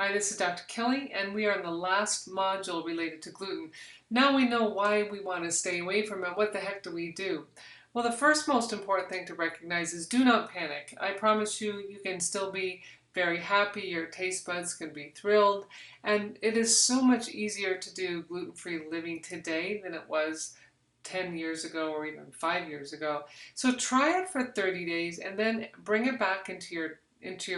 Hi, this is Dr. Kelly, and we are in the last module related to gluten. Now we know why we want to stay away from it. What the heck do we do? Well, the first most important thing to recognize is do not panic. I promise you, you can still be very happy. Your taste buds can be thrilled. And it is so much easier to do gluten-free living today than it was 10 years ago or even 5 years ago. So try it for 30 days and then bring it back into your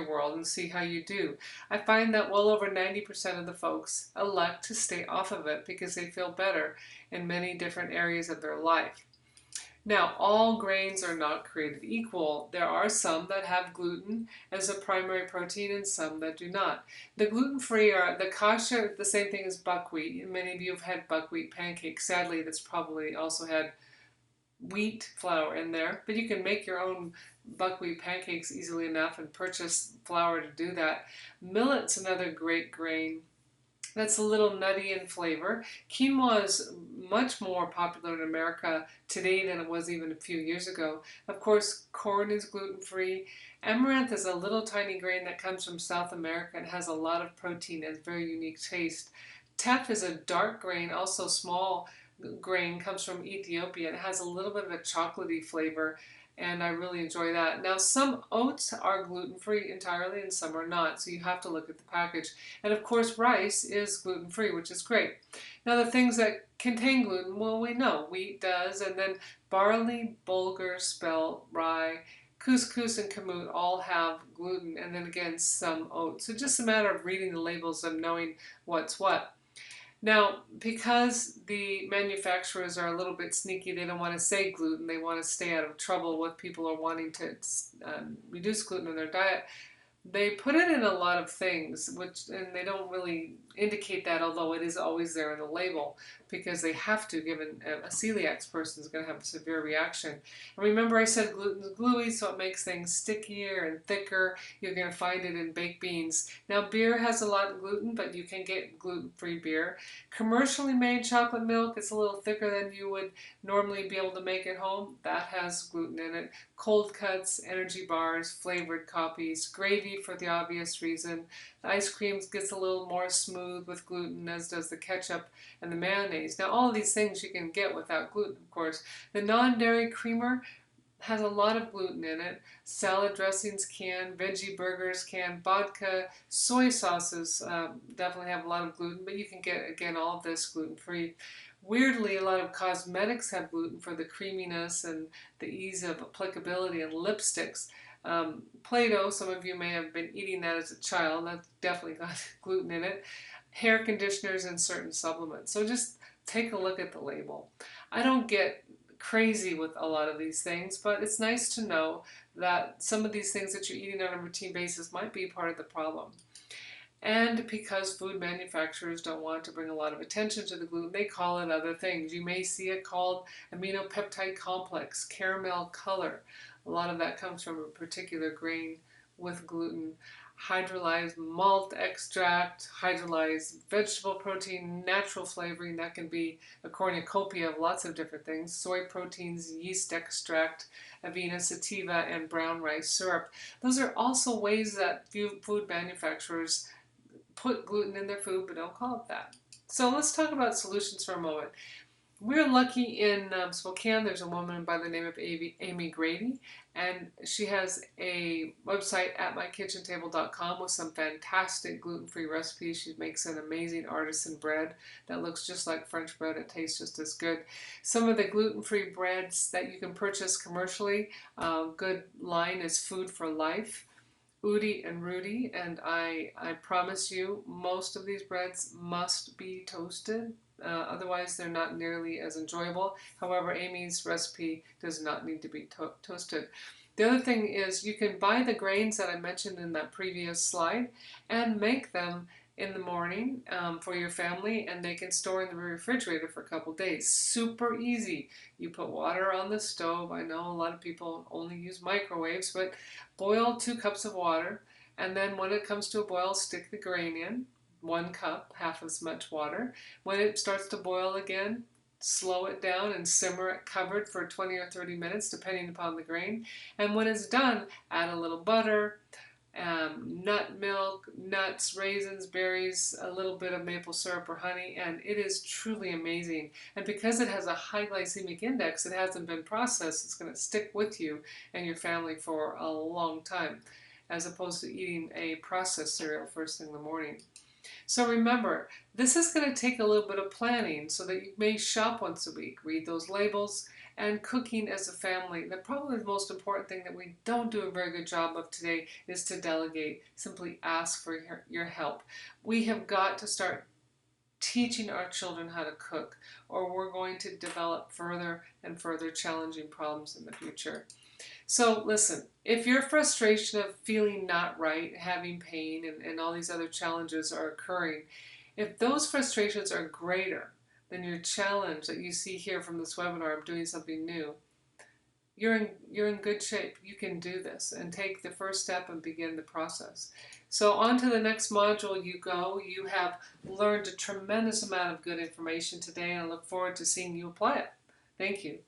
world and see how you do. I find that well over 90% of the folks elect to stay off of it because they feel better in many different areas of their life. Now, all grains are not created equal. There are some that have gluten as a primary protein and some that do not. The gluten-free are the kasha, the same thing as buckwheat. Many of you have had buckwheat pancakes. Sadly, that's probably also had wheat flour in there, but you can make your own buckwheat pancakes easily enough and purchase flour to do that. Millet's another great grain that's a little nutty in flavor. Quinoa is much more popular in America today than it was even a few years ago. Of course, corn is gluten-free. Amaranth is a little tiny grain that comes from South America and has a lot of protein and very unique taste. Teff is a dark grain, also small grain, comes from Ethiopia. It has a little bit of a chocolatey flavor, and I really enjoy that. Now, some oats are gluten-free entirely and some are not, so you have to look at the package. And of course, rice is gluten-free, which is great. Now, the things that contain gluten, well, we know wheat does, and then barley, bulgur, spelt, rye, couscous, and kamut all have gluten, and then again, some oats. So just a matter of reading the labels and knowing what's what. Now, because the manufacturers are a little bit sneaky, they don't want to say gluten. They want to stay out of trouble with people who are wanting to reduce gluten in their diet. They put it in a lot of things, and they don't really indicate that, although it is always there in the label, because they have to, given a celiac person is going to have a severe reaction. And remember I said gluten is gluey, so it makes things stickier and thicker. You're going to find it in baked beans. Now, beer has a lot of gluten, but you can get gluten-free beer. Commercially made chocolate milk, it's a little thicker than you would normally be able to make at home. That has gluten in it. Cold cuts, energy bars, flavored coffees, gravy for the obvious reason. The ice cream gets a little more smooth with gluten, as does the ketchup and the mayonnaise. Now, all of these things you can get without gluten, of course. The non-dairy creamer has a lot of gluten in it. Salad dressings can, veggie burgers can, vodka, soy sauces definitely have a lot of gluten, but you can get, again, all of this gluten-free. Weirdly, a lot of cosmetics have gluten for the creaminess and the ease of applicability, and lipsticks. Play-Doh, some of you may have been eating that as a child. That's definitely got gluten in it. Hair conditioners and certain supplements. So just take a look at the label. I don't get crazy with a lot of these things, but it's nice to know that some of these things that you're eating on a routine basis might be part of the problem. And because food manufacturers don't want to bring a lot of attention to the gluten, they call it other things. You may see it called aminopeptide complex, caramel color. A lot of that comes from a particular grain with gluten. Hydrolyzed malt extract, hydrolyzed vegetable protein, natural flavoring, that can be a cornucopia of lots of different things. Soy proteins, yeast extract, avena sativa, and brown rice syrup. Those are also ways that food manufacturers put gluten in their food, but don't call it that. So let's talk about solutions for a moment. We're lucky in Spokane. There's a woman by the name of Amy Grady, and she has a website at mykitchentable.com with some fantastic gluten-free recipes. She makes an amazing artisan bread that looks just like French bread. It tastes just as good. Some of the gluten-free breads that you can purchase commercially, good line is Food for Life, Udi and Rudy, and I promise you most of these breads must be toasted. Otherwise, they're not nearly as enjoyable. However, Amy's recipe does not need to be toasted. The other thing is you can buy the grains that I mentioned in that previous slide and make them in the morning for your family, and they can store in the refrigerator for a couple days. Super easy. You put water on the stove. I know a lot of people only use microwaves, but boil 2 cups of water, and then when it comes to a boil, stick the grain in. 1 cup, half as much water. When it starts to boil again, slow it down and simmer it covered for 20 or 30 minutes, depending upon the grain. And when it's done, add a little butter, nut milk, nuts, raisins, berries, a little bit of maple syrup or honey, and it is truly amazing. And because it has a high glycemic index, it hasn't been processed, it's going to stick with you and your family for a long time, as opposed to eating a processed cereal first thing in the morning. So remember, this is going to take a little bit of planning so that you may shop once a week, read those labels, and cooking as a family. Probably the most important thing that we don't do a very good job of today is to delegate. Simply ask for your help. We have got to start teaching our children how to cook, or we're going to develop further and further challenging problems in the future. So listen, if your frustration of feeling not right, having pain, and all these other challenges are occurring, if those frustrations are greater than your challenge that you see here from this webinar of doing something new, you're in good shape. You can do this and take the first step and begin the process. So on to the next module you go. You have learned a tremendous amount of good information today, and I look forward to seeing you apply it. Thank you.